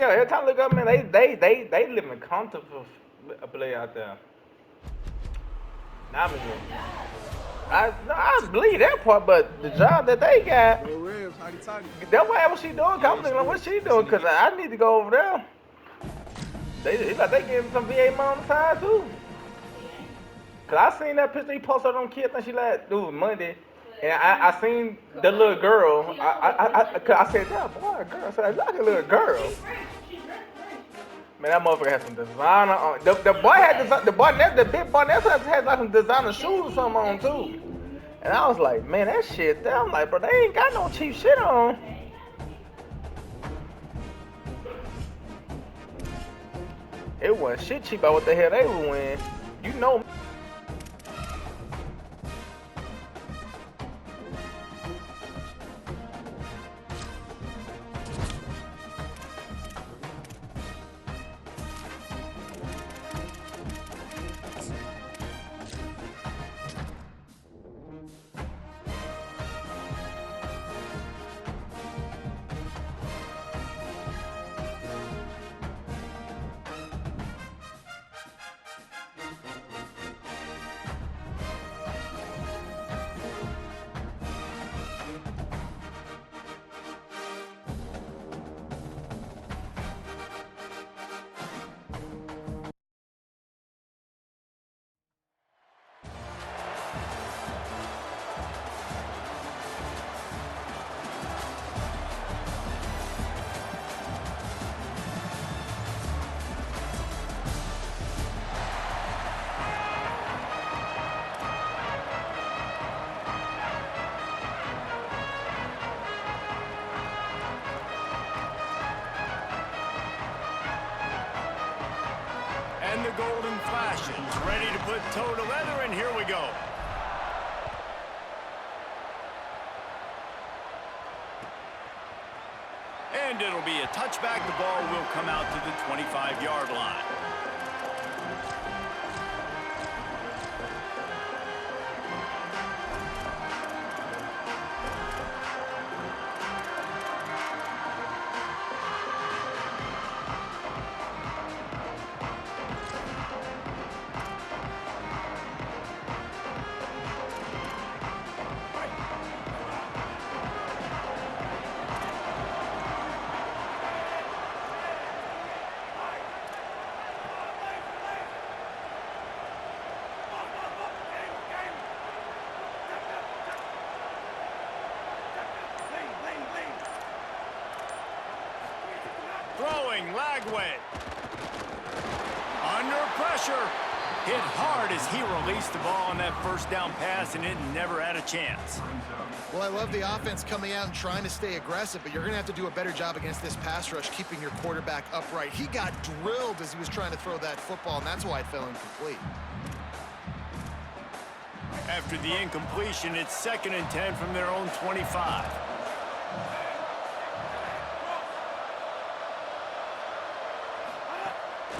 Yeah, every time I look up, man, they living comfortably out there. I mean, no, I believe that part, but the job that they got, Bro Ribs, howdy toddy. that's whatever she doing. I'm looking like what she doing, cause I need to go over there. It's like they getting some VA money on the side too. Cause I seen that picture he posted on kid. I think she like, dude, Monday. And I seen the little girl. I said, that boy, a girl. I said, look at the little girl. Man, that motherfucker had some designer on. The boy had the big boy had like some designer shoes or something on too. And I was like, man, that shit. I'm like, bro, they ain't got no cheap shit on. It wasn't shit cheap about what the hell they were wearing. You know. And the golden flashes, ready to put toe to leather, and here we go. And it'll be a touchback. The ball will come out to the 25-yard line. Throwing, Lagway. Under pressure. Hit hard as he released the ball on that first down pass, and it never had a chance. Well, I love the offense coming out and trying to stay aggressive, but you're going to have to do a better job against this pass rush, keeping your quarterback upright. He got drilled as he was trying to throw that football, and that's why it fell incomplete. After the incompletion, it's 2nd and 10 from their own 25.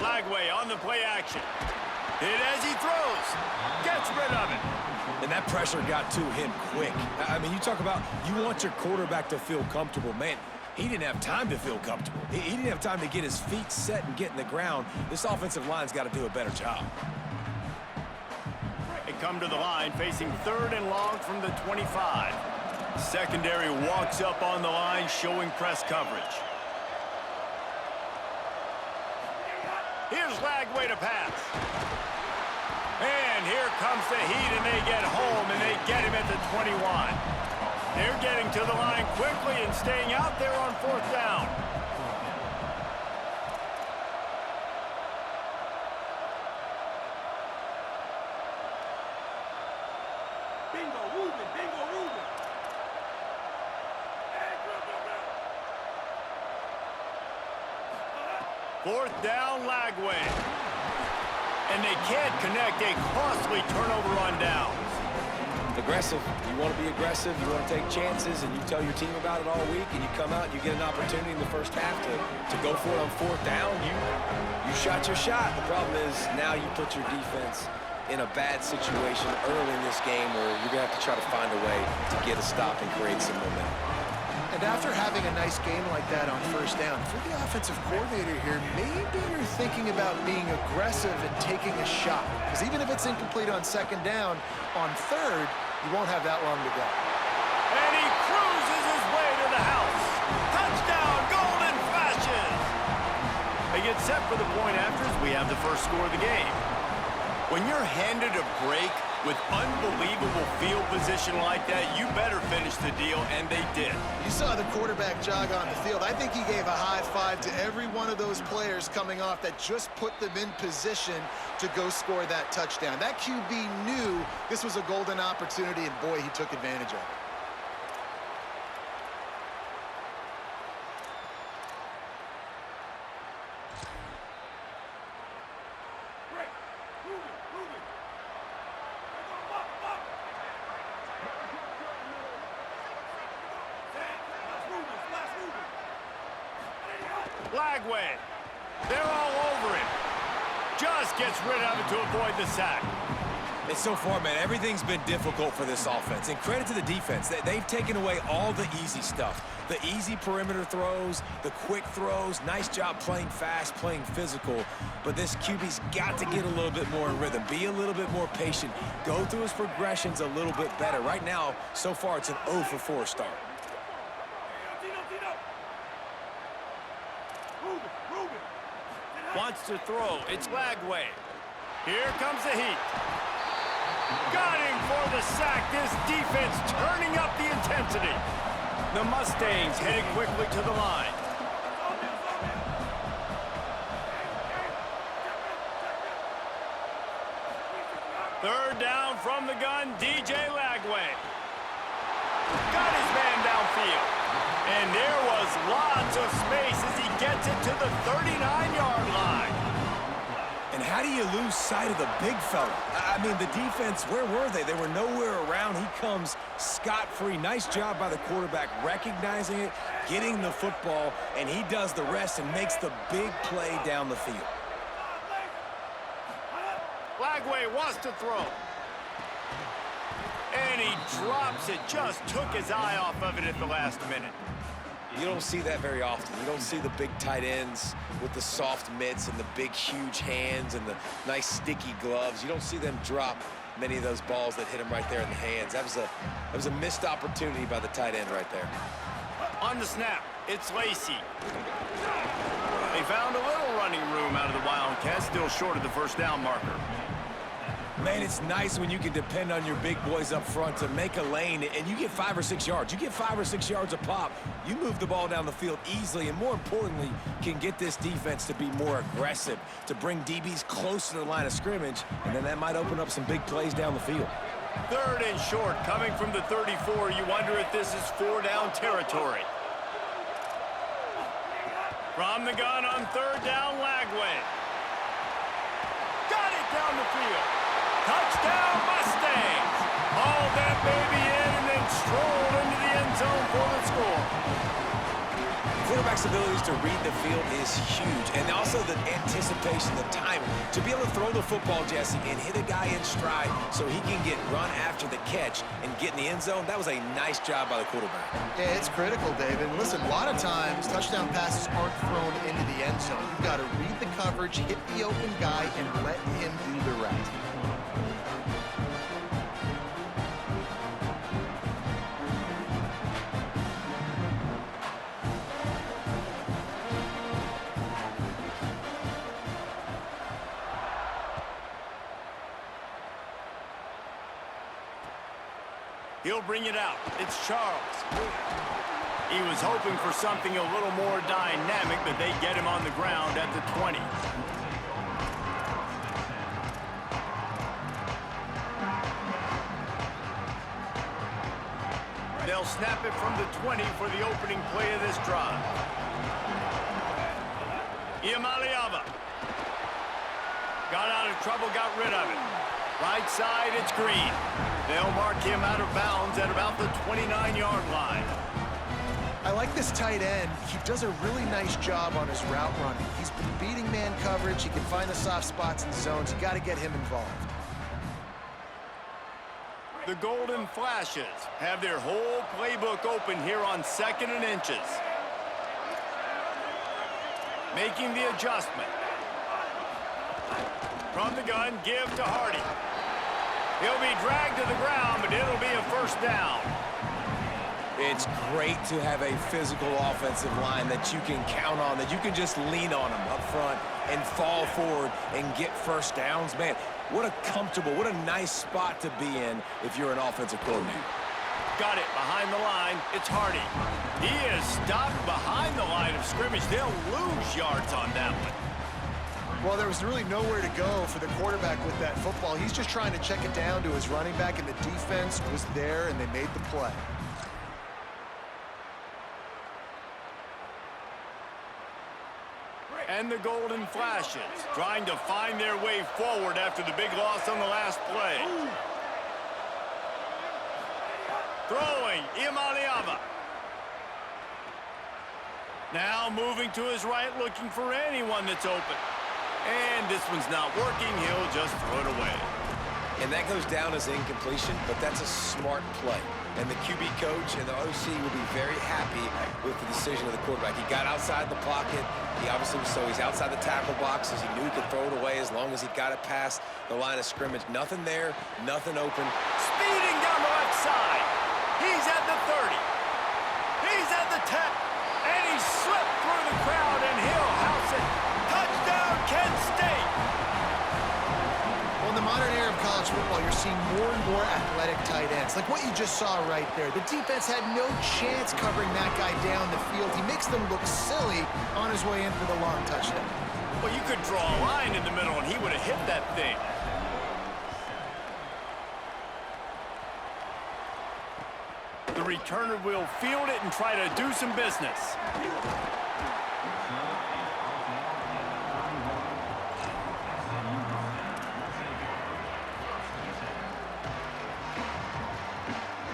Lagway on the play action. Hit as he throws. Gets rid of it. And that pressure got to him quick. I mean, you talk about you want your quarterback to feel comfortable. Man, he didn't have time to feel comfortable. He didn't have time to get his feet set and get in the ground. This offensive line's got to do a better job. They come to the line facing 3rd and long from the 25. Secondary walks up on the line showing press coverage. Here's Lagway to pass. And here comes the heat, and they get home, and they get him at the 21. They're getting to the line quickly and staying out there on 4th down. Bingo, Ruben, bingo, Ruben. 4th down, Lagway. And they can't connect a costly turnover on downs. Aggressive. You want to be aggressive. You want to take chances, and you tell your team about it all week, and you come out and you get an opportunity in the first half to go for it on 4th down. You shot your shot. The problem is now you put your defense in a bad situation early in this game where you're going to have to try to find a way to get a stop and create some momentum. And after having a nice game like that on first down, if you're the offensive coordinator here, maybe you're thinking about being aggressive and taking a shot. Because even if it's incomplete on second down, on third, you won't have that long to go. And he cruises his way to the house. Touchdown, Golden Flashes! They get set for the point afters. We have the first score of the game. When you're handed a break with unbelievable field position like that, you better finish the deal, and they did. You saw the quarterback jog on the field. I think he gave a high five to every one of those players coming off that just put them in position to go score that touchdown. That QB knew this was a golden opportunity, and boy, he took advantage of it. Lagway, they're all over him. Just gets rid of it to avoid the sack. And so far, man, everything's been difficult for this offense. And credit to the defense. They've taken away all the easy stuff. The easy perimeter throws, the quick throws. Nice job playing fast, playing physical. But this QB's got to get a little bit more in rhythm. Be a little bit more patient. Go through his progressions a little bit better. Right now, so far, it's an 0 for 4 start. Wants to throw. It's Lagway. Here comes the heat. Got him for the sack. This defense turning up the intensity. The Mustangs heading quickly to the line. Third down from the gun, DJ Lagway. Got his man downfield. And there was lots of space as he gets it to the 39-yard line. And how do you lose sight of the big fella? I mean, the defense, where were they? They were nowhere around. He comes scot-free. Nice job by the quarterback recognizing it, getting the football, and he does the rest and makes the big play down the field. Lagway wants to throw. And he drops it. Just took his eye off of it at the last minute. You don't see that very often. You don't see the big tight ends with the soft mitts and the big, huge hands and the nice, sticky gloves. You don't see them drop many of those balls that hit them right there in the hands. That was a missed opportunity by the tight end right there. On the snap, it's Lacey. They found a little running room out of the Wildcats, still short of the first down marker. Man, it's nice when you can depend on your big boys up front to make a lane, and you get 5 or 6 yards. You get 5 or 6 yards a pop. You move the ball down the field easily, and more importantly, can get this defense to be more aggressive, to bring DBs close to the line of scrimmage, and then that might open up some big plays down the field. Third and short, coming from the 34. You wonder if this is 4-down territory. From the gun on third down, Lagway. Got it down the field. Touchdown, Mustangs! Hauled that baby in and then strolled into the end zone for the score. Quarterback's abilities to read the field is huge, and also the anticipation, the timing. To be able to throw the football, Jesse, and hit a guy in stride so he can get run after the catch and get in the end zone, that was a nice job by the quarterback. Yeah, it's critical, Dave. And listen, a lot of times, touchdown passes aren't thrown into the end zone. You've got to read the coverage, hit the open guy, and let him do the rest. He'll bring it out. It's Charles. He was hoping for something a little more dynamic, but they get him on the ground at the 20. They'll snap it from the 20 for the opening play of this drive. Iamaleava. Got out of trouble, got rid of it. Right side, it's Green. They'll mark him out of bounds at about the 29-yard line. I like this tight end. He does a really nice job on his route running. He's been beating man coverage. He can find the soft spots and zones. You got to get him involved. The Golden Flashes have their whole playbook open here on 2nd and inches. Making the adjustment. From the gun, give to Hardy. He'll be dragged to the ground, but it'll be a first down. It's great to have a physical offensive line that you can count on, that you can just lean on them up front and fall forward and get first downs. Man, what a comfortable, what a nice spot to be in if you're an offensive coordinator. Got it behind the line. It's Hardy. He is stopped behind the line of scrimmage. They'll lose yards on that one. Well, there was really nowhere to go for the quarterback with that football. He's just trying to check it down to his running back, and the defense was there, and they made the play. And the Golden Flashes trying to find their way forward after the big loss on the last play. Throwing, Imaliava. Now moving to his right, looking for anyone that's open. And this one's not working. He'll just throw it away. And that goes down as incompletion, but that's a smart play. And the QB coach and the OC will be very happy with the decision of the quarterback. He got outside the pocket. He obviously was, so he's outside the tackle boxes. He knew he could throw it away as long as he got it past the line of scrimmage. Nothing there, nothing open. Speeding down the left side. He's at the 30. He's at the 10. And he slipped through the crowd, and he'll house it. Touchdown, Kent State. Well, in the modern era of college football, you're seeing more and more athletic tight ends. Like what you just saw right there. The defense had no chance covering that guy down the field. He makes them look silly on his way in for the long touchdown. Well, you could draw a line in the middle, and he would have hit that thing. The returner will field it and try to do some business.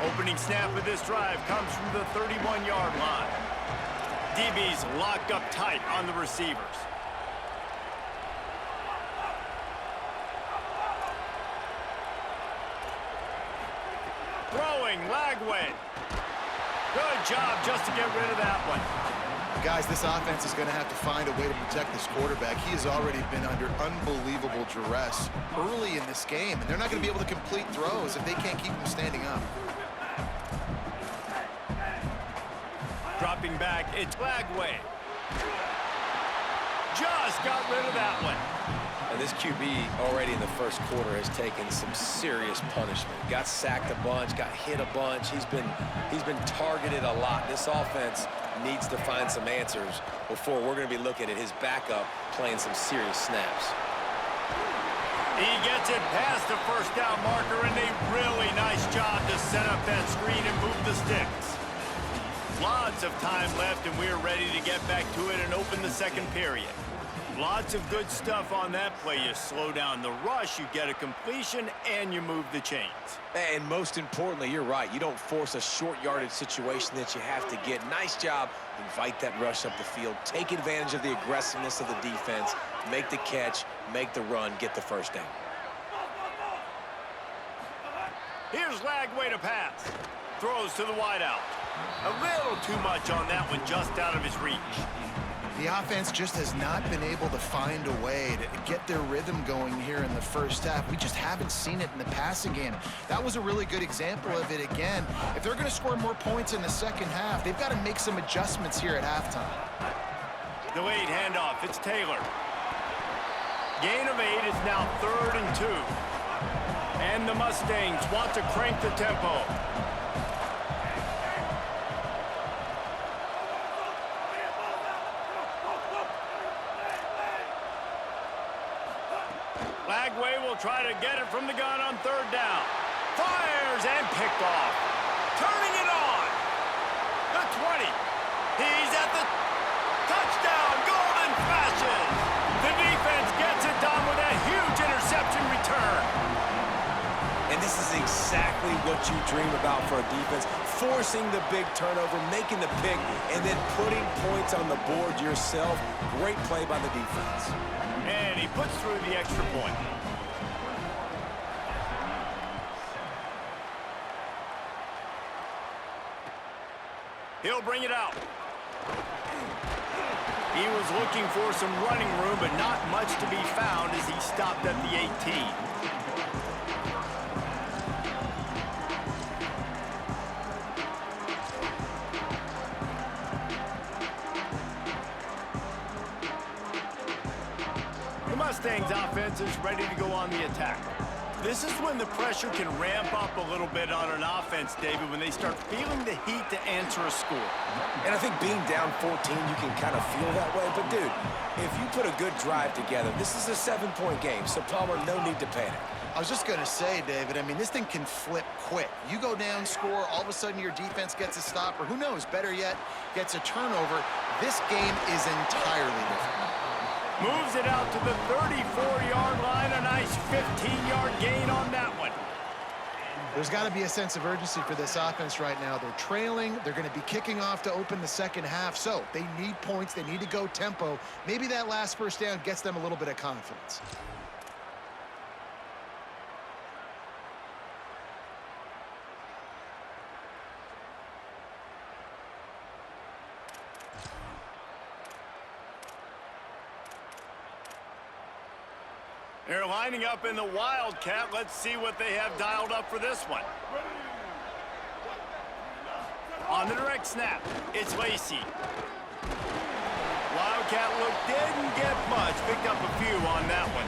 Opening snap of this drive comes from the 31-yard line. DB's locked up tight on the receivers. Throwing, Lagway. Good job just to get rid of that one. Guys, this offense is going to have to find a way to protect this quarterback. He has already been under unbelievable duress early in this game, and they're not going to be able to complete throws if they can't keep him standing up. Dropping back, it's Lagway. Just got rid of that one. And this QB already in the first quarter has taken some serious punishment. Got sacked a bunch, got hit a bunch. He's been targeted a lot. This offense needs to find some answers before we're going to be looking at his backup playing some serious snaps. He gets it past the first down marker, and a really nice job to set up that screen and move the sticks. Lots of time left, and we're ready to get back to it and open the second period. Lots of good stuff on that play. You slow down the rush, you get a completion, and you move the chains. And most importantly, you're right. You don't force a short yardage situation that you have to get. Nice job. Invite that rush up the field. Take advantage of the aggressiveness of the defense. Make the catch, make the run, get the first down. Here's Lagway to pass. Throws to the wideout. A little too much on that one, just out of his reach. The offense just has not been able to find a way to get their rhythm going here in the first half. We just haven't seen it in the passing game. That was a really good example of it again. If they're going to score more points in the second half, they've got to make some adjustments here at halftime. Delayed handoff, it's Taylor. Gain of 8 is now 3rd and 2. And the Mustangs want to crank the tempo. Lagway will try to get it from the gun on 3rd down. Fires and picked off. Turning it on. The 20. He's at the touchdown. Golden Flashes. The defense gets it done with a huge interception return. And this is exactly what you dream about for a defense. Forcing the big turnover, making the pick, and then putting points on the board yourself. Great play by the defense. And he puts through the extra point. He'll bring it out. He was looking for some running room, but not much to be found as he stopped at the 18. The Mustangs offense is ready to go on the attack. This is when the pressure can ramp up a little bit on an offense, David, when they start feeling the heat to answer a score. And I think being down 14, you can kind of feel that way. But, dude, if you put a good drive together, this is a 7-point game, so Palmer, no need to panic. I was just going to say, David, I mean, this thing can flip quick. You go down, score, all of a sudden your defense gets a stop, or who knows, better yet, gets a turnover. This game is entirely different. Moves it out to the 34-yard line. A nice 15-yard gain on that one. There's got to be a sense of urgency for this offense right now. They're trailing. They're going to be kicking off to open the second half. So they need points. They need to go tempo. Maybe that last first down gets them a little bit of confidence. They're lining up in the Wildcat. Let's see what they have dialed up for this one. On the direct snap, it's Lacy. Wildcat look didn't get much. Picked up a few on that one.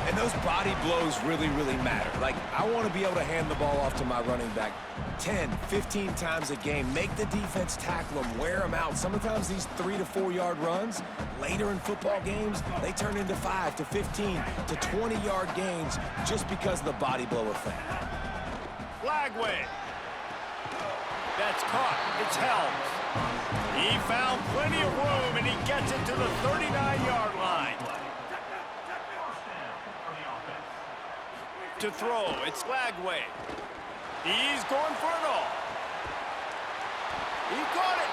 And those body blows really, really matter. Like, I want to be able to hand the ball off to my running back 10, 15 times a game. Make the defense tackle them, wear them out. Sometimes these 3 to 4 yard runs, later in football games, they turn into 5 to 15 to 20-yard gains just because of the body blow effect. Lagway. That's caught. It's Helms. He found plenty of room, and he gets it to the 39-yard line. To throw, it's Lagway. He's going for it all. He caught it.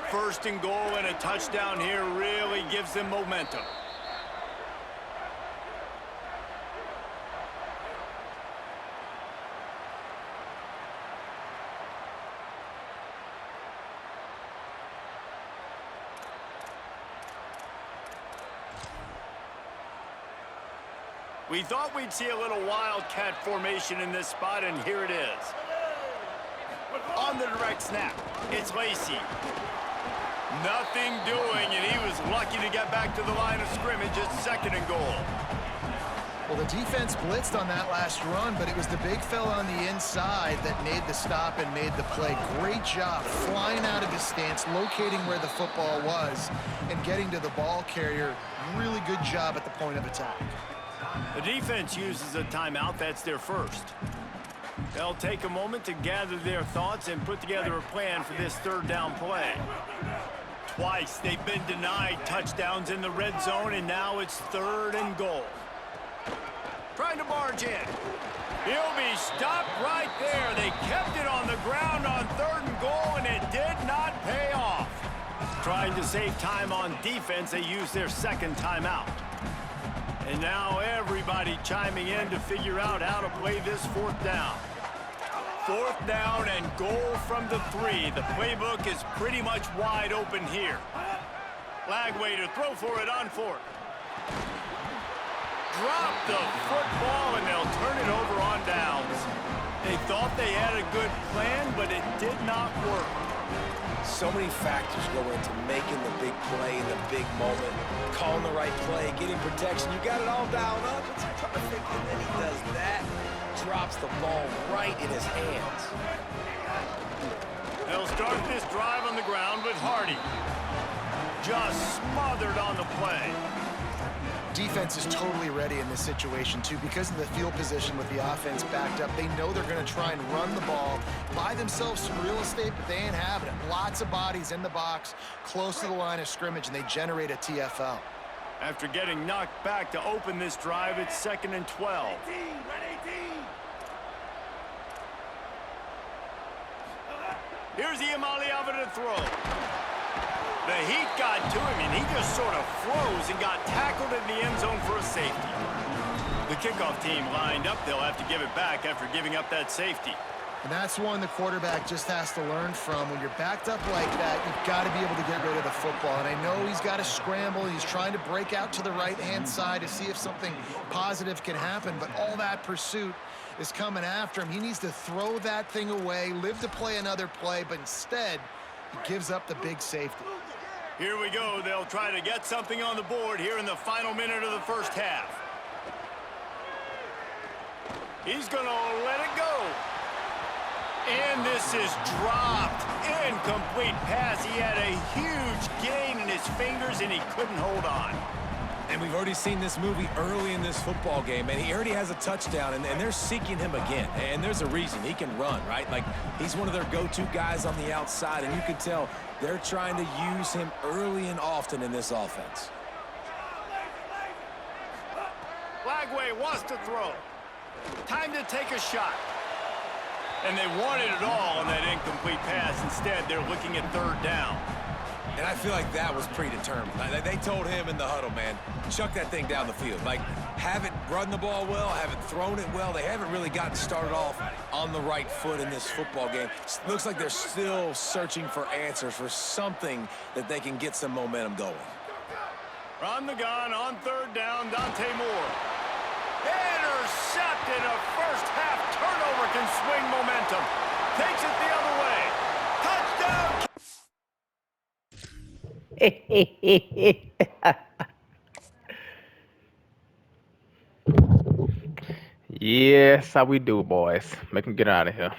First and goal and a touchdown here really gives them momentum. We thought we'd see a little Wildcat formation in this spot, and here it is. On the direct snap, it's Lacy. Nothing doing, and he was lucky to get back to the line of scrimmage at 2nd and goal. Well, the defense blitzed on that last run, but it was the big fella on the inside that made the stop and made the play. Great job flying out of his stance, locating where the football was, and getting to the ball carrier. Really good job at the point of attack. The defense uses a timeout. That's their first. They'll take a moment to gather their thoughts and put together a plan for this 3rd down play. Twice they've been denied touchdowns in the red zone, and now it's 3rd and goal. Trying to barge in. He'll be stopped right there. They kept it on the ground on 3rd and goal, and it did not pay off. Trying to save time on defense, they use their 2nd timeout. And now everybody chiming in to figure out how to play this 4th down. 4th down and goal from the 3. The playbook is pretty much wide open here. Lagway to throw for it on 4th. Drop the football, and they'll turn it over on downs. They thought they had a good plan, but it did not work. So many factors go into making the big play in the big moment, calling the right play, getting protection. You got it all dialed up. It's perfect, and then he does that, drops the ball right in his hands. They'll start this drive on the ground with Hardy. Just smothered on the play. Defense is totally ready in this situation, too. Because of the field position with the offense backed up, they know they're going to try and run the ball, buy themselves some real estate, but they ain't having it. Lots of bodies in the box, close to the line of scrimmage, and they generate a TFL. After getting knocked back to open this drive, it's 2nd and 12. Here's Iamaleava to throw. The heat got to him, and he just sort of froze and got tackled in the end zone for a safety. The kickoff team lined up. They'll have to give it back after giving up that safety. And that's one the quarterback just has to learn from. When you're backed up like that, you've got to be able to get rid of the football. And I know he's got to scramble. He's trying to break out to the right-hand side to see if something positive can happen. But all that pursuit is coming after him. He needs to throw that thing away, live to play another play, but instead, he gives up the big safety. Here we go. They'll try to get something on the board here in the final minute of the first half. He's going to let it go. And this is dropped. Incomplete pass. He had a huge gain in his fingers, and he couldn't hold on. And we've already seen this movie early in this football game, and he already has a touchdown, and they're seeking him again. And there's a reason. He can run, right? Like, he's one of their go-to guys on the outside, and you can tell they're trying to use him early and often in this offense. Lagway wants to throw. Time to take a shot. And they wanted it all on that incomplete pass. Instead, they're looking at third down. And I feel like that was predetermined. They told him in the huddle, man, chuck that thing down the field. Like, haven't run the ball well, haven't thrown it well. They haven't really gotten started off on the right foot in this football game. Looks like they're still searching for answers, for something that they can get some momentum going. From the gun on third down, Dante Moore. Intercepted. A first half turnover can swing momentum. Takes it the other way. Touchdown. Yes, how we do, boys. Make him get out of here.